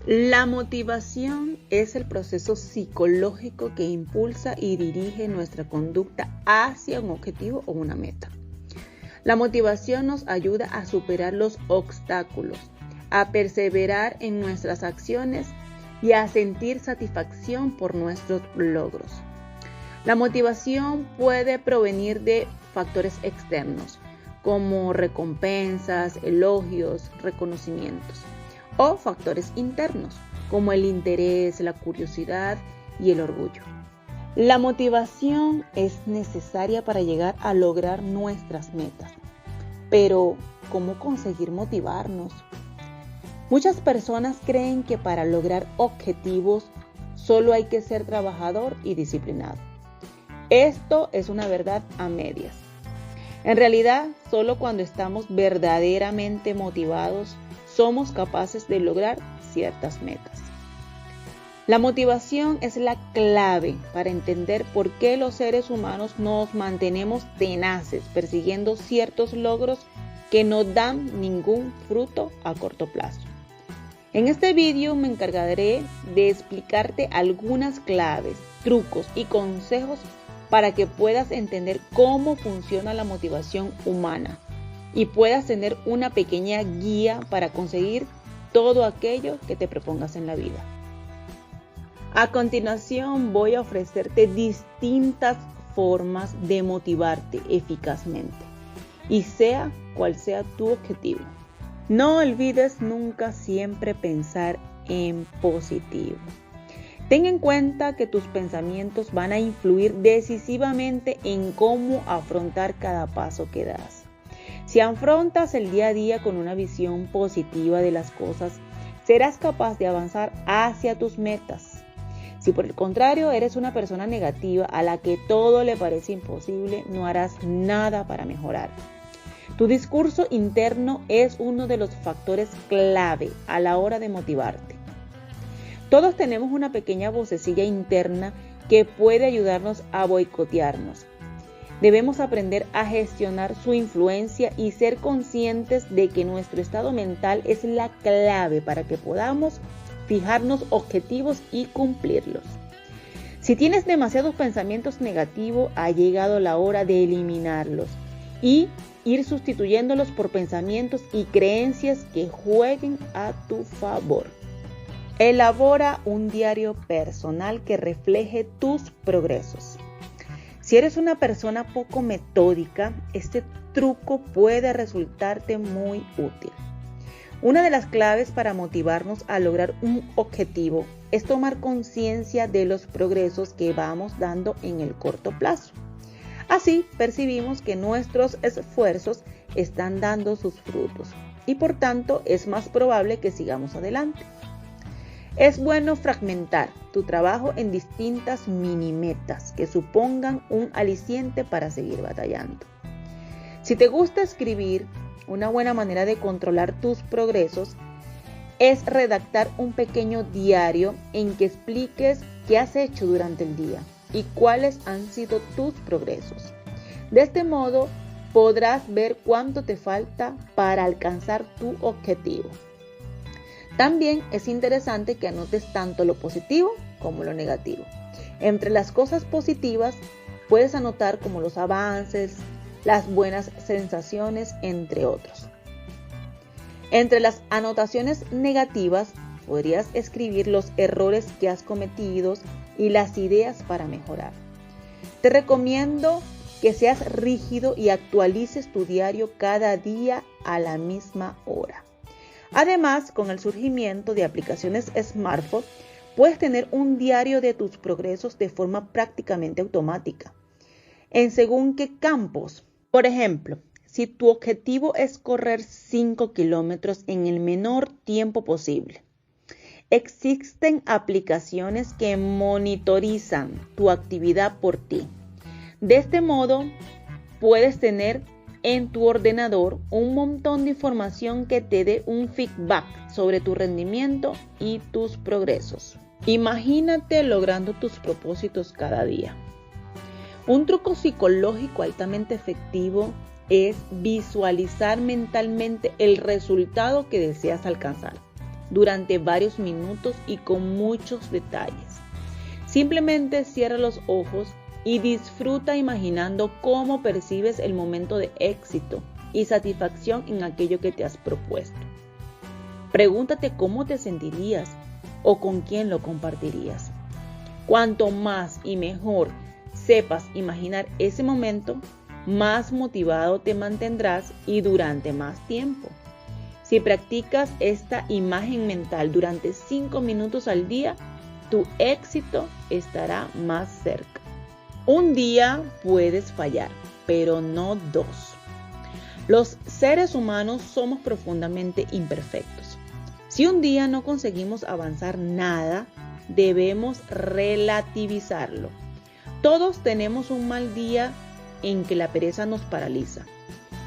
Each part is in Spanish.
La motivación es el proceso psicológico que impulsa y dirige nuestra conducta hacia un objetivo o una meta. La motivación nos ayuda a superar los obstáculos, a perseverar en nuestras acciones y a sentir satisfacción por nuestros logros. La motivación puede provenir de factores externos, como recompensas, elogios, reconocimientos, o factores internos, como el interés, la curiosidad y el orgullo. La motivación es necesaria para llegar a lograr nuestras metas. Pero, ¿cómo conseguir motivarnos? Muchas personas creen que para lograr objetivos solo hay que ser trabajador y disciplinado. Esto es una verdad a medias. En realidad, solo cuando estamos verdaderamente motivados somos capaces de lograr ciertas metas. La motivación es la clave para entender por qué los seres humanos nos mantenemos tenaces persiguiendo ciertos logros que no dan ningún fruto a corto plazo. En este vídeo me encargaré de explicarte algunas claves, trucos y consejos para que puedas entender cómo funciona la motivación humana y puedas tener una pequeña guía para conseguir todo aquello que te propongas en la vida. A continuación voy a ofrecerte distintas formas de motivarte eficazmente y sea cual sea tu objetivo. No olvides nunca siempre pensar en positivo. Ten en cuenta que tus pensamientos van a influir decisivamente en cómo afrontar cada paso que das. Si afrontas el día a día con una visión positiva de las cosas, serás capaz de avanzar hacia tus metas. Si por el contrario eres una persona negativa a la que todo le parece imposible, no harás nada para mejorar. Tu discurso interno es uno de los factores clave a la hora de motivarte. Todos tenemos una pequeña vocecilla interna que puede ayudarnos a boicotearnos. Debemos aprender a gestionar su influencia y ser conscientes de que nuestro estado mental es la clave para que podamos fijarnos objetivos y cumplirlos. Si tienes demasiados pensamientos negativos, ha llegado la hora de eliminarlos y ir sustituyéndolos por pensamientos y creencias que jueguen a tu favor. Elabora un diario personal que refleje tus progresos. Si eres una persona poco metódica, este truco puede resultarte muy útil. Una de las claves para motivarnos a lograr un objetivo es tomar conciencia de los progresos que vamos dando en el corto plazo. Así percibimos que nuestros esfuerzos están dando sus frutos y por tanto es más probable que sigamos adelante. Es bueno fragmentar tu trabajo en distintas mini metas que supongan un aliciente para seguir batallando. Si te gusta escribir, una buena manera de controlar tus progresos es redactar un pequeño diario en que expliques qué has hecho durante el día y cuáles han sido tus progresos. De este modo podrás ver cuánto te falta para alcanzar tu objetivo. También es interesante que anotes tanto lo positivo como lo negativo. Entre las cosas positivas puedes anotar como los avances, las buenas sensaciones, entre otros. Entre las anotaciones negativas podrías escribir los errores que has cometido y las ideas para mejorar. Te recomiendo que seas rígido y actualices tu diario cada día a la misma hora. Además, con el surgimiento de aplicaciones smartphone, puedes tener un diario de tus progresos de forma prácticamente automática. En según qué campos. Por ejemplo, si tu objetivo es correr 5 kilómetros en el menor tiempo posible, existen aplicaciones que monitorizan tu actividad por ti. De este modo, puedes tener en tu ordenador un montón de información que te dé un feedback sobre tu rendimiento y tus progresos. Imagínate logrando tus propósitos cada día. Un truco psicológico altamente efectivo es visualizar mentalmente el resultado que deseas alcanzar. durante varios minutos y con muchos detalles. Simplemente cierra los ojos y disfruta imaginando cómo percibes el momento de éxito y satisfacción en aquello que te has propuesto. Pregúntate cómo te sentirías o con quién lo compartirías. Cuanto más y mejor sepas imaginar ese momento, más motivado te mantendrás y durante más tiempo. Si practicas esta imagen mental durante 5 minutos al día, tu éxito estará más cerca. Un día puedes fallar, pero no 2. Los seres humanos somos profundamente imperfectos. Si un día no conseguimos avanzar nada, debemos relativizarlo. Todos tenemos un mal día en que la pereza nos paraliza,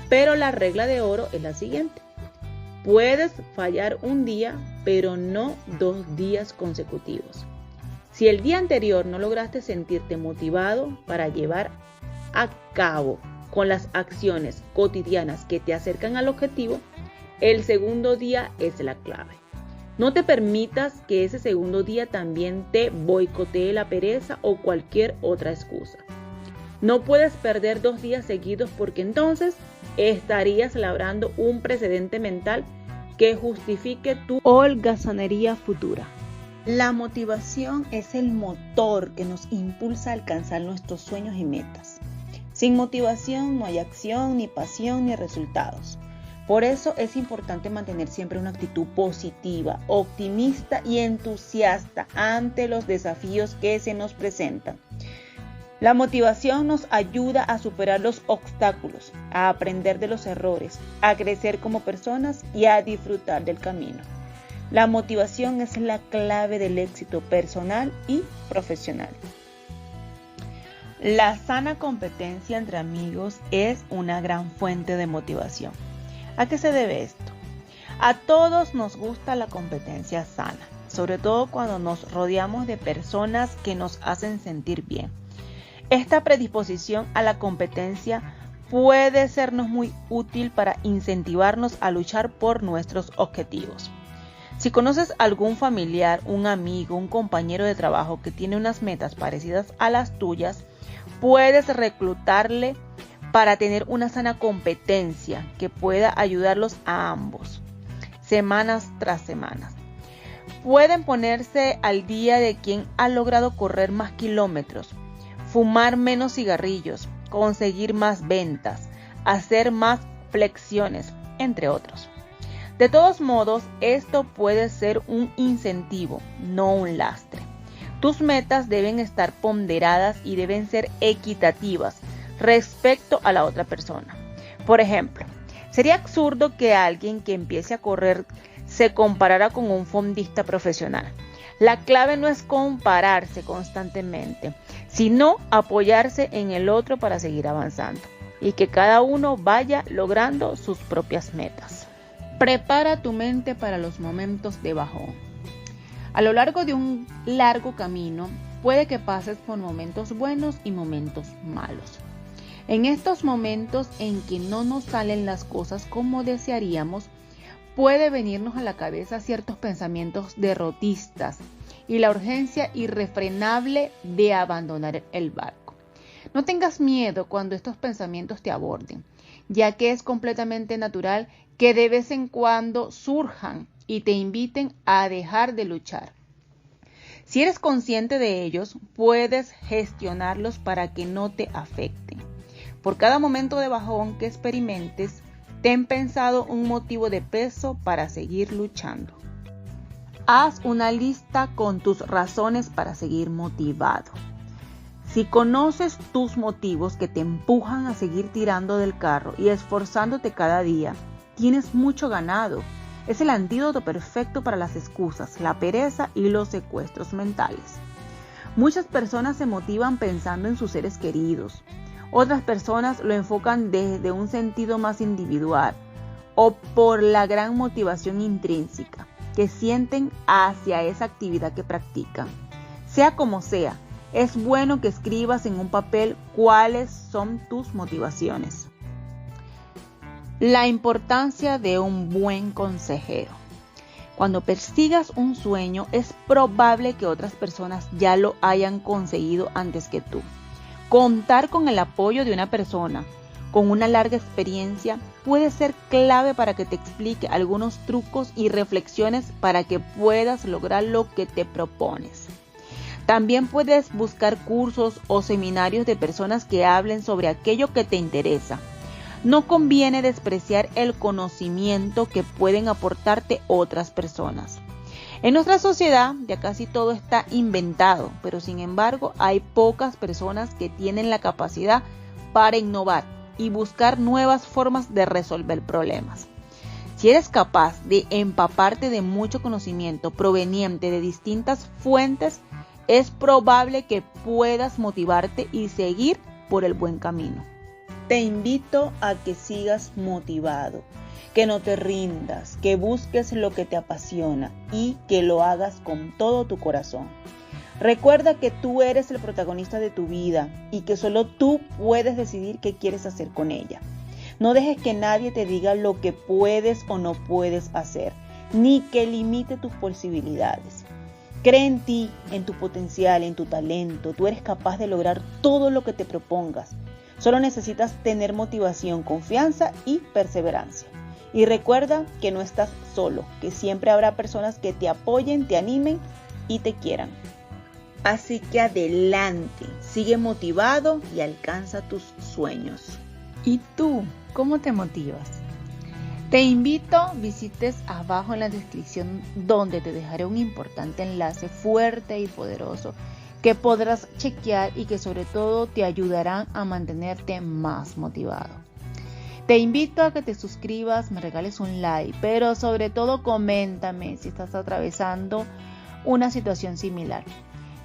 pero la regla de oro es la siguiente: puedes fallar un día, pero no 2 días consecutivos. Si el día anterior no lograste sentirte motivado para llevar a cabo con las acciones cotidianas que te acercan al objetivo, el segundo día es la clave. No te permitas que ese segundo día también te boicotee la pereza o cualquier otra excusa. No puedes perder 2 días seguidos porque entonces estarías labrando un precedente mental que justifique tu holgazanería futura. La motivación es el motor que nos impulsa a alcanzar nuestros sueños y metas. Sin motivación no hay acción, ni pasión, ni resultados. Por eso es importante mantener siempre una actitud positiva, optimista y entusiasta ante los desafíos que se nos presentan. La motivación nos ayuda a superar los obstáculos, a aprender de los errores, a crecer como personas y a disfrutar del camino. La motivación es la clave del éxito personal y profesional. La sana competencia entre amigos es una gran fuente de motivación. ¿A qué se debe esto? A todos nos gusta la competencia sana, sobre todo cuando nos rodeamos de personas que nos hacen sentir bien. Esta predisposición a la competencia puede sernos muy útil para incentivarnos a luchar por nuestros objetivos. Si conoces algún familiar, un amigo, un compañero de trabajo que tiene unas metas parecidas a las tuyas, puedes reclutarle para tener una sana competencia que pueda ayudarlos a ambos, semanas tras semanas. Pueden ponerse al día de quién ha logrado correr más kilómetros, fumar menos cigarrillos, conseguir más ventas, hacer más flexiones, entre otros. De todos modos, esto puede ser un incentivo, no un lastre. Tus metas deben estar ponderadas y deben ser equitativas respecto a la otra persona. Por ejemplo, sería absurdo que alguien que empiece a correr se comparara con un fondista profesional. La clave no es compararse constantemente, sino apoyarse en el otro para seguir avanzando y que cada uno vaya logrando sus propias metas. Prepara tu mente para los momentos de bajón. A lo largo de un largo camino, puede que pases por momentos buenos y momentos malos. En estos momentos en que no nos salen las cosas como desearíamos, puede venirnos a la cabeza ciertos pensamientos derrotistas y la urgencia irrefrenable de abandonar el barco. No tengas miedo cuando estos pensamientos te aborden, ya que es completamente natural que de vez en cuando surjan y te inviten a dejar de luchar. Si eres consciente de ellos, puedes gestionarlos para que no te afecten. Por cada momento de bajón que experimentes, ten pensado un motivo de peso para seguir luchando. Haz una lista con tus razones para seguir motivado. Si conoces tus motivos que te empujan a seguir tirando del carro y esforzándote cada día, tienes mucho ganado. Es el antídoto perfecto para las excusas, la pereza y los secuestros mentales. Muchas personas se motivan pensando en sus seres queridos. Otras personas lo enfocan desde un sentido más individual o por la gran motivación intrínseca que sienten hacia esa actividad que practican. Sea como sea, es bueno que escribas en un papel cuáles son tus motivaciones. La importancia de un buen consejero. Cuando persigas un sueño, es probable que otras personas ya lo hayan conseguido antes que tú. Contar con el apoyo de una persona con una larga experiencia puede ser clave para que te explique algunos trucos y reflexiones para que puedas lograr lo que te propones. También puedes buscar cursos o seminarios de personas que hablen sobre aquello que te interesa. No conviene despreciar el conocimiento que pueden aportarte otras personas. En nuestra sociedad ya casi todo está inventado, pero sin embargo hay pocas personas que tienen la capacidad para innovar y buscar nuevas formas de resolver problemas. Si eres capaz de empaparte de mucho conocimiento proveniente de distintas fuentes, es probable que puedas motivarte y seguir por el buen camino. Te invito a que sigas motivado, que no te rindas, que busques lo que te apasiona y que lo hagas con todo tu corazón. Recuerda que tú eres el protagonista de tu vida y que solo tú puedes decidir qué quieres hacer con ella. No dejes que nadie te diga lo que puedes o no puedes hacer, ni que limite tus posibilidades. Cree en ti, en tu potencial, en tu talento. Tú eres capaz de lograr todo lo que te propongas. Solo necesitas tener motivación, confianza y perseverancia. Y recuerda que no estás solo, que siempre habrá personas que te apoyen, te animen y te quieran. Así que adelante, sigue motivado y alcanza tus sueños. ¿Y tú, cómo te motivas? Te invito, visites abajo en la descripción donde te dejaré un importante enlace fuerte y poderoso que podrás chequear y que sobre todo te ayudarán a mantenerte más motivado. Te invito a que te suscribas, me regales un like, pero sobre todo coméntame si estás atravesando una situación similar.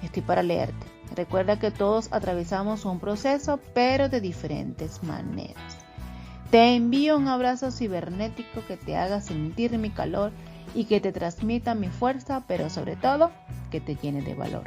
Estoy para leerte. Recuerda que todos atravesamos un proceso, pero de diferentes maneras. Te envío un abrazo cibernético que te haga sentir mi calor y que te transmita mi fuerza, pero sobre todo que te llene de valor.